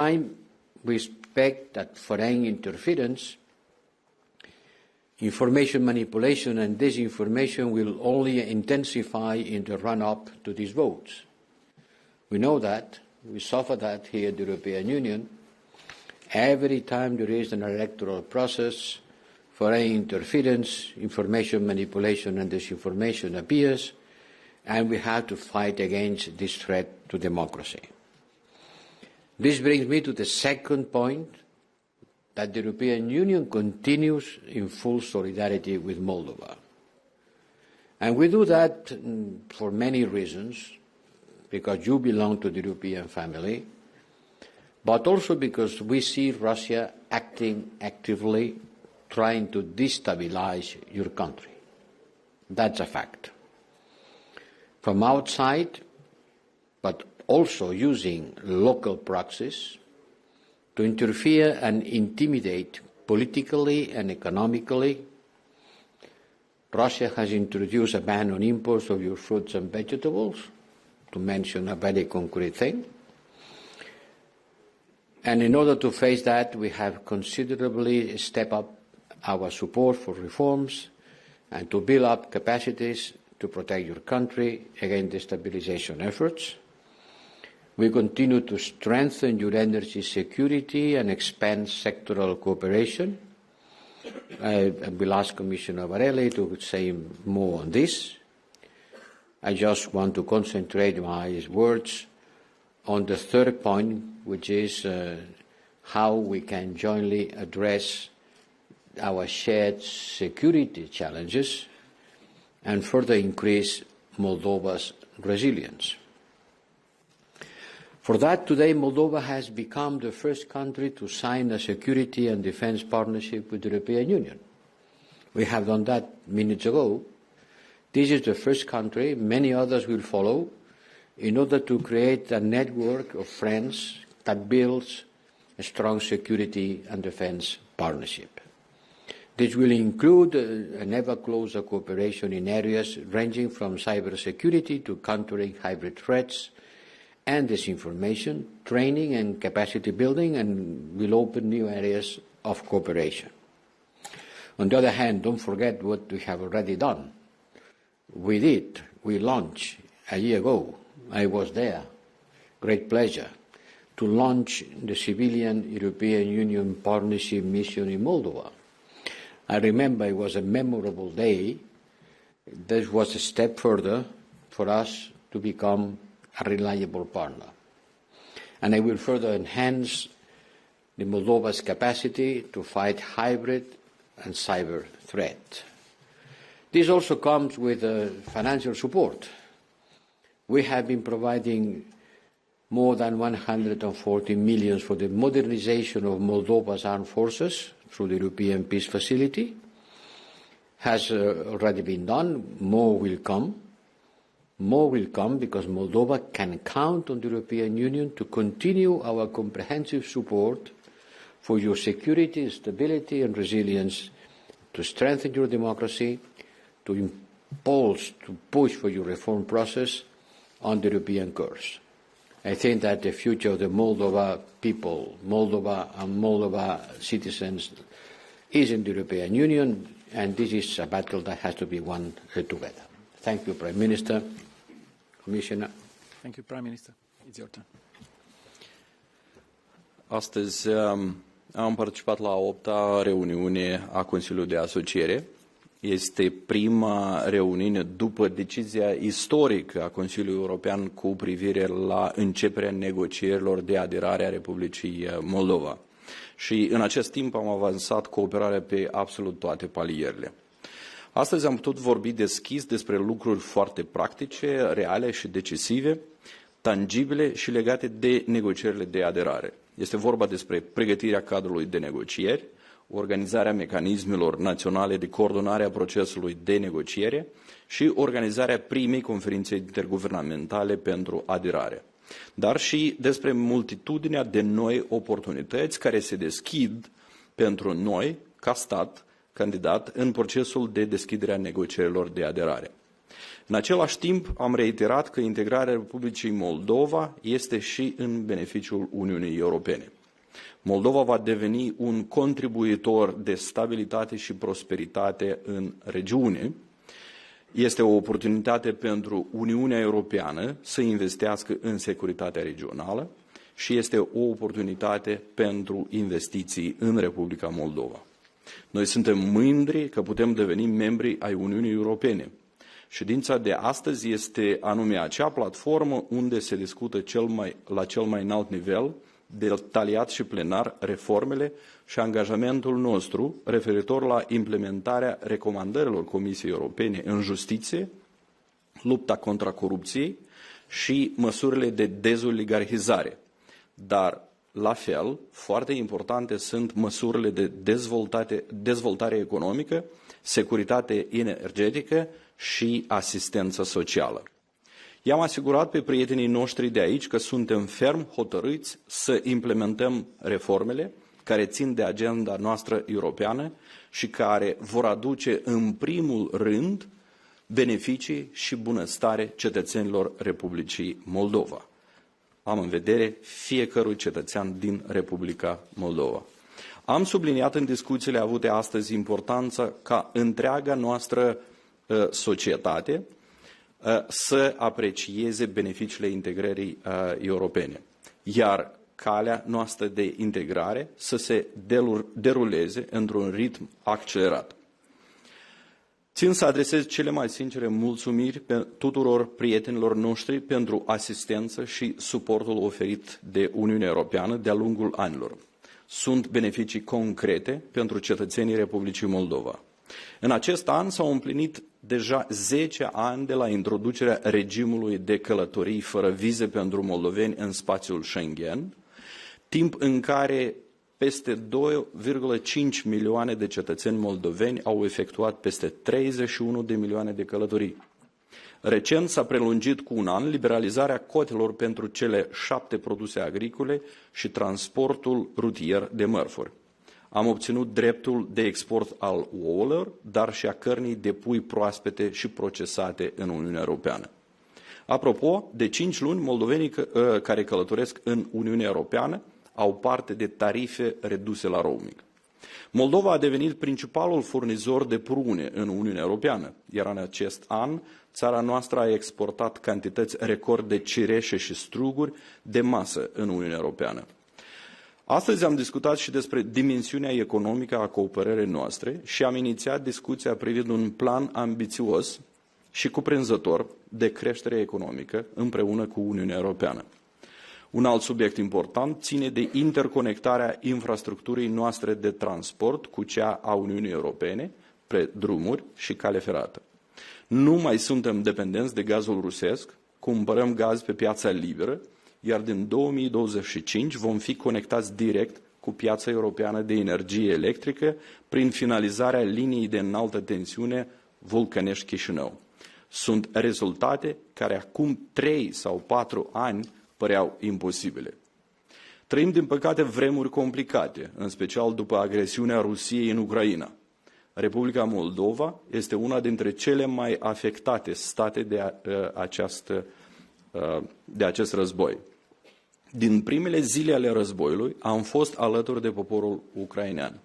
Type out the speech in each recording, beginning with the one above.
time, we expect that foreign interference, information manipulation and disinformation will only intensify in the run-up to these votes. We know that. We suffer that here in the European Union. Every time there is an electoral process, foreign interference, information manipulation and disinformation appears, and we have to fight against this threat to democracy. This brings me to the second point, that the European Union continues in full solidarity with Moldova. And we do that for many reasons, because you belong to the European family, but also because we see Russia acting actively, trying to destabilize your country. That's a fact. From outside, but also using local proxies to interfere and intimidate politically and economically. Russia has introduced a ban on imports of your fruits and vegetables, to mention a very concrete thing. And in order to face that, we have considerably stepped up our support for reforms and to build up capacities to protect your country against destabilization efforts. We continue to strengthen your energy security and expand sectoral cooperation. I will ask Commissioner Borrell to say more on this. I just want to concentrate my words on the third point, which is how we can jointly address our shared security challenges and further increase Moldova's resilience. For that, today Moldova has become the first country to sign a security and defence partnership with the European Union. We have done that minutes ago. This is the first country, many others will follow, in order to create a network of friends that builds a strong security and defence partnership. This will include an ever closer cooperation in areas ranging from cybersecurity to countering hybrid threats and disinformation, training and capacity building, and will open new areas of cooperation. On the other hand, don't forget what we have already done. We launched a year ago, I was there, great pleasure, to launch the civilian European Union partnership mission in Moldova. I remember it was a memorable day. This was a step further for us to become a reliable partner. And I will further enhance the Moldova's capacity to fight hybrid and cyber threat. This also comes with financial support. We have been providing more than 140 million for the modernization of Moldova's armed forces through the European Peace Facility. Has already been done. More will come. More will come because Moldova can count on the European Union to continue our comprehensive support for your security, stability and resilience, to strengthen your democracy, to impulse, to push for your reform process on the European course. I think that the future of the Moldova people, Moldova and Moldova citizens is in the European Union, and this is a battle that has to be won together. Thank you, Prime Minister. Commissioner. Thank you, Prime Minister. It's your turn. Astăzi am participat la a 8-a reuniune a Consiliului de Asociere. Este prima reuniune după decizia istorică a Consiliului European cu privire la începerea negocierilor de aderare a Republicii Moldova. Și în acest timp am avansat cooperarea pe absolut toate palierele. Astăzi am putut vorbi deschis despre lucruri foarte practice, reale și decisive, tangibile și legate de negocierile de aderare. Este vorba despre pregătirea cadrului de negocieri, organizarea mecanismelor naționale de coordonare a procesului de negociere și organizarea primei conferințe interguvernamentale pentru aderare, dar și despre multitudinea de noi oportunități care se deschid pentru noi, ca stat candidat, în procesul de deschidere a negocierilor de aderare. În același timp, am reiterat că integrarea Republicii Moldova este și în beneficiul Uniunii Europene. Moldova va deveni un contribuitor de stabilitate și prosperitate în regiune. Este o oportunitate pentru Uniunea Europeană să investească în securitatea regională și este o oportunitate pentru investiții în Republica Moldova. Noi suntem mândri că putem deveni membri ai Uniunii Europene. Ședința de astăzi este anume acea platformă unde se discută la cel mai înalt nivel, detaliat și plenar, reformele și angajamentul nostru referitor la implementarea recomandărilor Comisiei Europene în justiție, lupta contra corupției și măsurile de dezoligarhizare. Dar, la fel, foarte importante sunt măsurile de dezvoltare economică, securitate energetică și asistență socială. I-am asigurat pe prietenii noștri de aici că suntem ferm hotărâți să implementăm reformele care țin de agenda noastră europeană și care vor aduce în primul rând beneficii și bunăstare cetățenilor Republicii Moldova. Am în vedere fiecărui cetățean din Republica Moldova. Am subliniat în discuțiile avute astăzi importanța ca întreaga noastră societate să aprecieze beneficiile integrării europene, iar calea noastră de integrare să se deruleze într-un ritm accelerat. Țin să adresez cele mai sincere mulțumiri tuturor prietenilor noștri pentru asistență și suportul oferit de Uniunea Europeană de-a lungul anilor. Sunt beneficii concrete pentru cetățenii Republicii Moldova. În acest an s-au împlinit deja 10 ani de la introducerea regimului de călătorii fără vize pentru moldoveni în spațiul Schengen, timp în care peste 2,5 milioane de cetățeni moldoveni au efectuat peste 31 de milioane de călătorii. Recent s-a prelungit cu un an liberalizarea cotelor pentru cele 7 produse agricole și transportul rutier de mărfuri. Am obținut dreptul de export al ouălor, dar și a cărnii de pui proaspete și procesate în Uniunea Europeană. Apropo, de 5 luni, moldovenii care călătoresc în Uniunea Europeană au parte de tarife reduse la roaming. Moldova a devenit principalul furnizor de prune în Uniunea Europeană, iar în acest an țara noastră a exportat cantități record de cireșe și struguri de masă în Uniunea Europeană. Astăzi am discutat și despre dimensiunea economică a cooperării noastre și am inițiat discuția privind un plan ambițios și cuprinzător de creștere economică împreună cu Uniunea Europeană. Un alt subiect important ține de interconectarea infrastructurii noastre de transport cu cea a Uniunii Europene, pe drumuri și cale ferată. Nu mai suntem dependenți de gazul rusesc, cumpărăm gaz pe piața liberă, iar din 2025 vom fi conectați direct cu piața europeană de energie electrică prin finalizarea liniei de înaltă tensiune Vulcănești-Chișinău. Sunt rezultate care acum 3 sau 4 ani păreau imposibile. Trăim, din păcate, vremuri complicate, în special după agresiunea Rusiei în Ucraina. Republica Moldova este una dintre cele mai afectate state de acest război. Din primele zile ale războiului am fost alături de poporul ucrainean.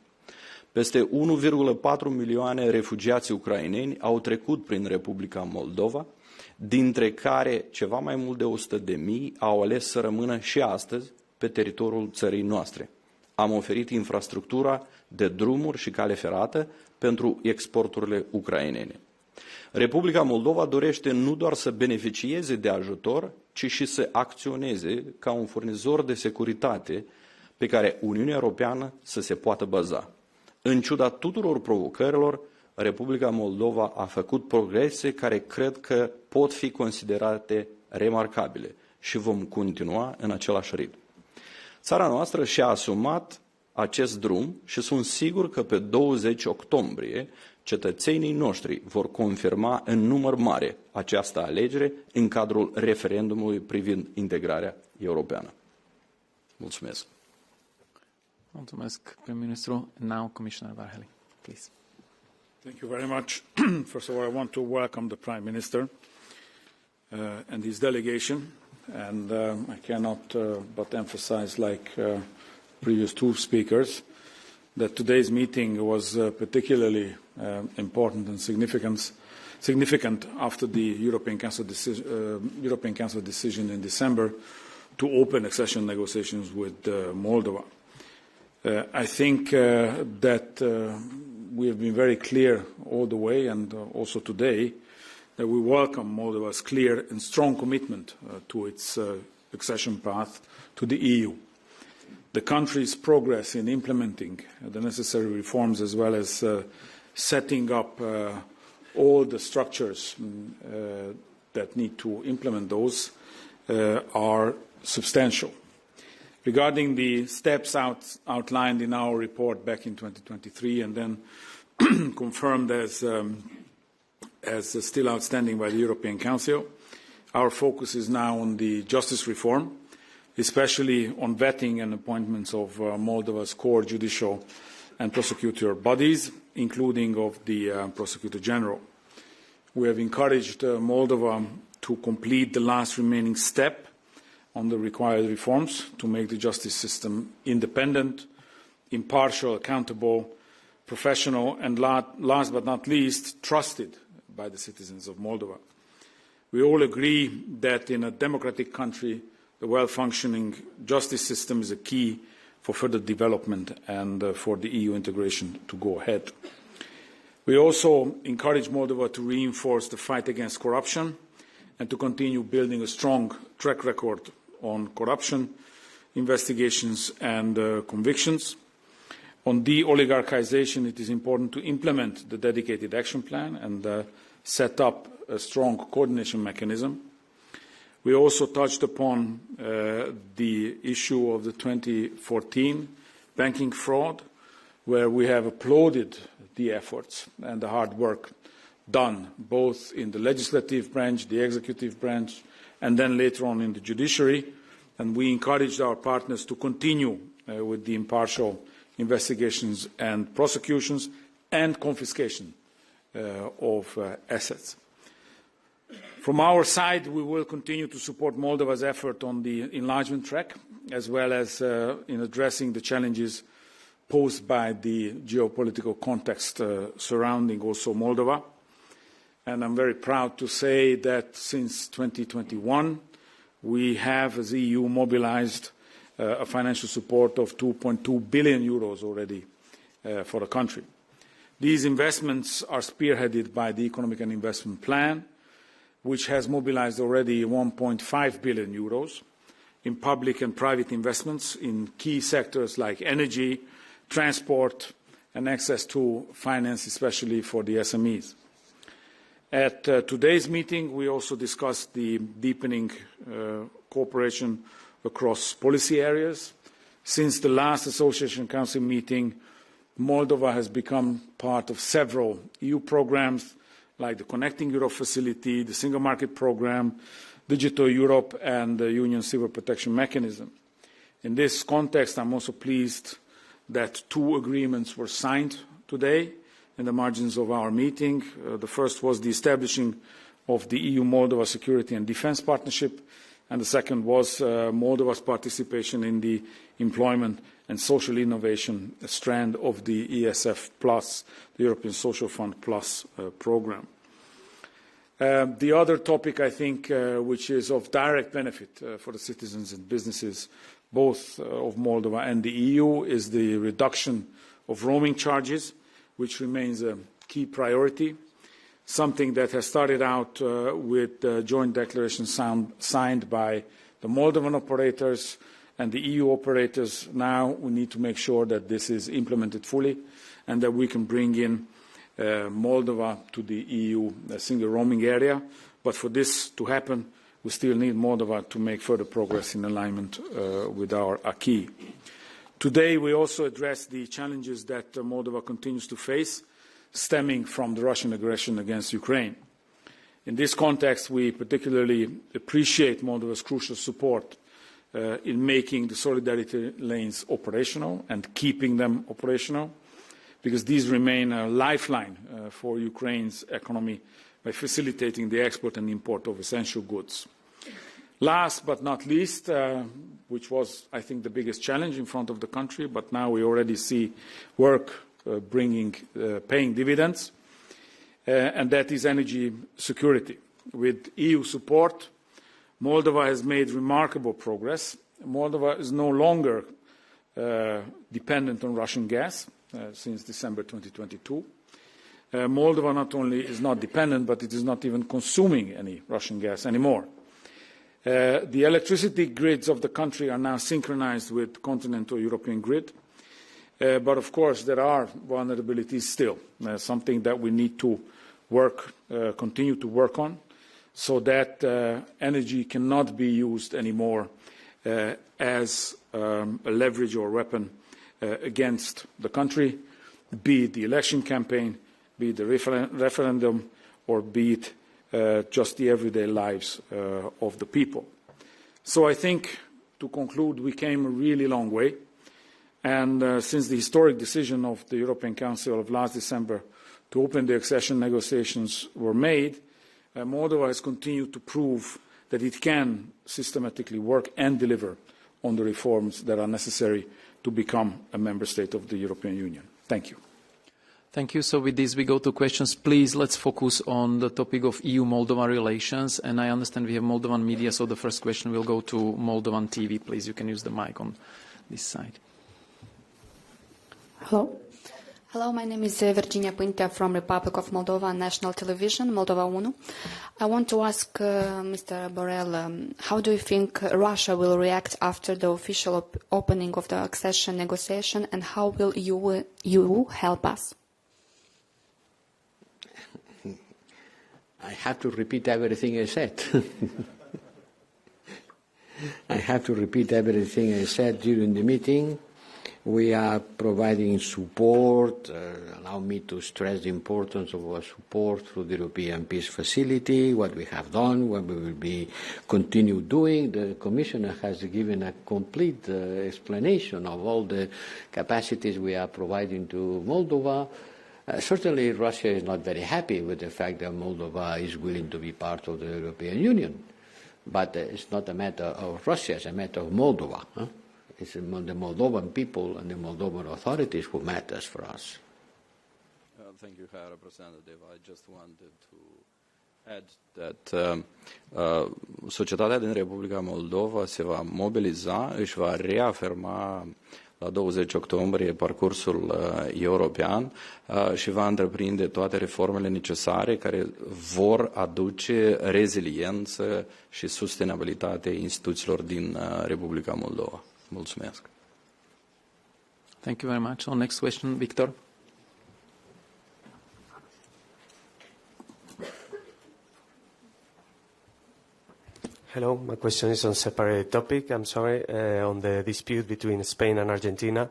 Peste 1,4 milioane refugiați ucraineni au trecut prin Republica Moldova, dintre care ceva mai mult de 100.000 au ales să rămână și astăzi pe teritoriul țării noastre. Am oferit infrastructura de drumuri și cale ferată pentru exporturile ucrainene. Republica Moldova dorește nu doar să beneficieze de ajutor, ci și să acționeze ca un furnizor de securitate pe care Uniunea Europeană să se poată baza. În ciuda tuturor provocărilor, Republica Moldova a făcut progrese care cred că pot fi considerate remarcabile și vom continua în același ritm. Țara noastră și-a asumat acest drum și sunt sigur că pe 20 octombrie cetățenii noștri vor confirma în număr mare această alegere în cadrul referendumului privind integrarea europeană. Mulțumesc. Mulțumesc, prim-ministru. Now, Commissioner Várhelyi, please. Thank you very much. First of all, I want to welcome the Prime Minister and his delegation. And I cannot but emphasize, like previous two speakers, that today's meeting was particularly important and significant after the European Council decision in December to open accession negotiations with Moldova. I think that we have been very clear all the way, and also today, that we welcome Moldova's clear and strong commitment to its accession path to the EU. The country's progress in implementing the necessary reforms, as well as setting up all the structures that need to implement those, are substantial. Regarding the steps outlined in our report back in 2023 and then confirmed as still outstanding by the European Council, our focus is now on the justice reform, especially on vetting and appointments of Moldova's core judicial and prosecutor bodies, including of the Prosecutor General. We have encouraged Moldova to complete the last remaining step on the required reforms to make the justice system independent, impartial, accountable, professional, and last but not least, trusted by the citizens of Moldova. We all agree that in a democratic country, the well-functioning justice system is a key for further development and for the EU integration to go ahead. We also encourage Moldova to reinforce the fight against corruption and to continue building a strong track record on corruption investigations and convictions. On de-oligarchization, it is important to implement the dedicated action plan and set up a strong coordination mechanism. We also touched upon the issue of the 2014 banking fraud, where we have applauded the efforts and the hard work done, both in the legislative branch, the executive branch, and then later on in the judiciary. And we encouraged our partners to continue with the impartial investigations and prosecutions and confiscation of assets. From our side, we will continue to support Moldova's effort on the enlargement track, as well as in addressing the challenges posed by the geopolitical context surrounding also Moldova. And I'm very proud to say that since 2021, we have, as EU, mobilized a financial support of 2.2 billion euros already for the country. These investments are spearheaded by the Economic and Investment Plan, which has mobilized already 1.5 billion euros in public and private investments in key sectors like energy, transport, and access to finance, especially for the SMEs. At today's meeting, we also discussed the deepening cooperation across policy areas. Since the last Association Council meeting, Moldova has become part of several EU programs like the Connecting Europe Facility, the Single Market Programme, Digital Europe, and the Union Civil Protection Mechanism. In this context, I'm also pleased that two agreements were signed today in the margins of our meeting. The first was the establishing of the EU-Moldova Security and Defence Partnership, and the second was Moldova's participation in the Employment and Social Innovation strand of the ESF Plus, the European Social Fund Plus programme. The other topic, I think, which is of direct benefit for the citizens and businesses, both of Moldova and the EU, is the reduction of roaming charges, which remains a key priority, something that has started out with the joint declaration signed by the Moldovan operators and the EU operators. Now we need to make sure that this is implemented fully and that we can bring in Moldova to the EU single roaming area. But for this to happen, we still need Moldova to make further progress in alignment with our acquis. Today, we also address the challenges that Moldova continues to face, stemming from the Russian aggression against Ukraine. In this context, we particularly appreciate Moldova's crucial support in making the solidarity lanes operational and keeping them operational, because these remain a lifeline for Ukraine's economy by facilitating the export and import of essential goods. Last but not least, which was, I think, the biggest challenge in front of the country, but now we already see work paying dividends, and that is energy security. With EU support, Moldova has made remarkable progress. Moldova is no longer dependent on Russian gas since December 2022. Moldova not only is not dependent, but it is not even consuming any Russian gas anymore. The electricity grids of the country are now synchronized with continental European grid. But of course, there are vulnerabilities still, something that we need to continue to work on, so that energy cannot be used anymore as a leverage or weapon against the country, be it the election campaign, be it the referendum, or be it just the everyday lives of the people. So I think, to conclude, we came a really long way. And since the historic decision of the European Council of last December to open the accession negotiations were made, Moldova has continued to prove that it can systematically work and deliver on the reforms that are necessary to become a member state of the European Union. Thank you. Thank you. So with this, we go to questions. Please, let's focus on the topic of EU-Moldova relations. And I understand we have Moldovan media, so the first question will go to Moldovan TV. Please, you can use the mic on this side. Hello. Hello, my name is Virginia Pântea from Republic of Moldova National Television, Moldova 1. I want to ask Mr. Borrell, how do you think Russia will react after the official opening of the accession negotiation, and how will you help us? I have to repeat everything I said. I have to repeat everything I said during the meeting. We are providing support. Allow me to stress the importance of our support through the European Peace Facility, what we have done, what we will continue doing. The Commissioner has given a complete explanation of all the capacities we are providing to Moldova. Certainly, Russia is not very happy with the fact that Moldova is willing to be part of the European Union. But it's not a matter of Russia, it's a matter of Moldova. Huh? It's the Moldovan people and the Moldovan authorities who matters for us. Thank you, High Representative. I just wanted to add that societatea din Republica Moldova se va mobiliza, își va reafirma la 20 octombrie parcursul european și va întreprinde toate reformele necesare care vor aduce reziliență și sustenabilitate instituțiilor din Republica Moldova. Mulțumesc. Thank you very much. On next question, Victor. Hello, my question is on a separate topic. I'm sorry, on the dispute between Spain and Argentina.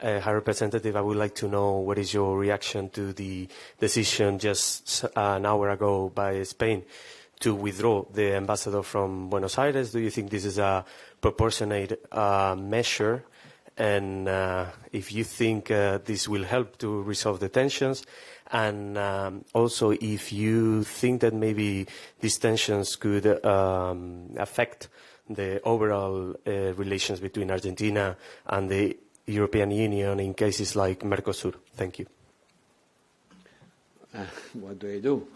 High Representative, I would like to know what is your reaction to the decision just an hour ago by Spain to withdraw the ambassador from Buenos Aires. Do you think this is a proportionate measure? And if you think this will help to resolve the tensions? And also if you think that maybe these tensions could affect the overall relations between Argentina and the European Union in cases like Mercosur. Thank you. What do?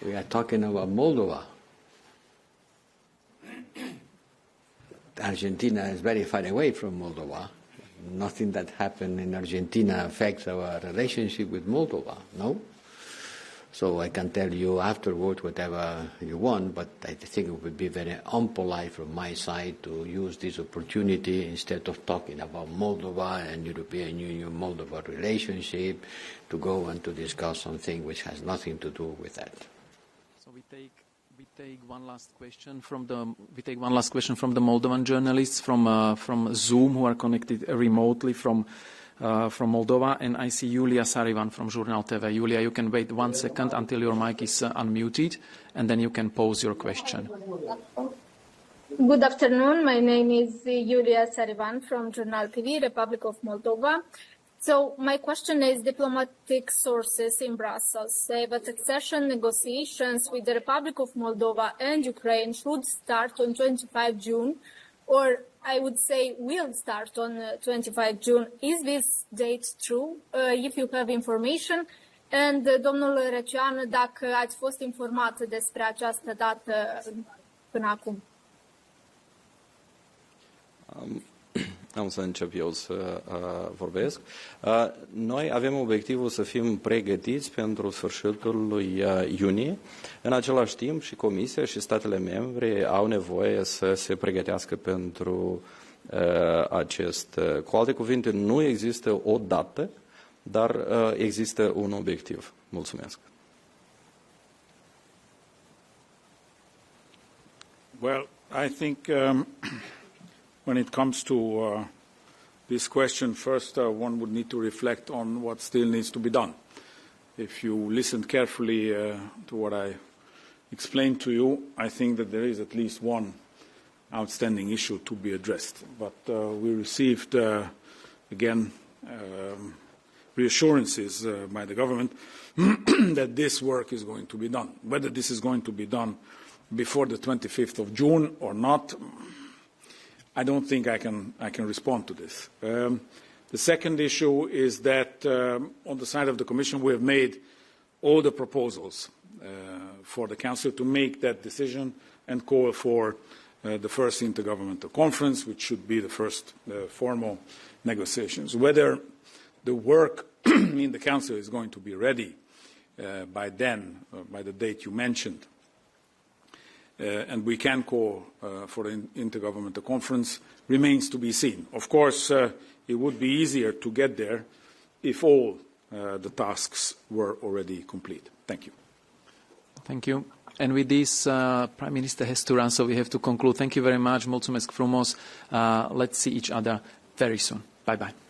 We are talking about Moldova. Argentina is very far away from Moldova. Nothing that happened in Argentina affects our relationship with Moldova, no? So I can tell you afterwards whatever you want, but I think it would be very unpolite from my side to use this opportunity instead of talking about Moldova and European Union-Moldova relationship to go and to discuss something which has nothing to do with that. So we take one last question from the Moldovan journalists from Zoom who are connected remotely from Moldova, and I see Julia Sarivan from Jurnal TV. Julia, you can wait 1 second until your mic is unmuted, and then you can pose your question. Good afternoon. My name is Julia Sarivan from Jurnal TV, Republic of Moldova. So my question is, diplomatic sources in Brussels say that accession negotiations with the Republic of Moldova and Ukraine should start on 25 June, or I would say will start on 25 June. Is this date true? If you have information. And domnul Recean, dacă ați fost informat despre această dată până acum. Am să încep eu să vorbesc. Noi avem obiectivul să fim pregătiți pentru sfârșitul lui iunie. În același timp și Comisia și statele membre au nevoie să se pregătească pentru acest. Cu alte cuvinte, nu există o dată, dar există un obiectiv. Mulțumesc. Well, I think when it comes to this question, first one would need to reflect on what still needs to be done. If you listened carefully to what I explained to you, I think that there is at least one outstanding issue to be addressed. But we received, again, reassurances by the government that this work is going to be done. Whether this is going to be done before the 25th of June or not, I don't think I can respond to this. The second issue is that on the side of the Commission we have made all the proposals for the Council to make that decision and call for the first intergovernmental conference, which should be the first formal negotiations. Whether the work in the Council is going to be ready by then, by the date you mentioned, and we can call for an intergovernmental conference, remains to be seen. Of course, it would be easier to get there if all the tasks were already complete. Thank you. Thank you. And with this, Prime Minister has to run, so we have to conclude. Thank you very much. Mulțumesc frumos. Let's see each other very soon. Bye-bye.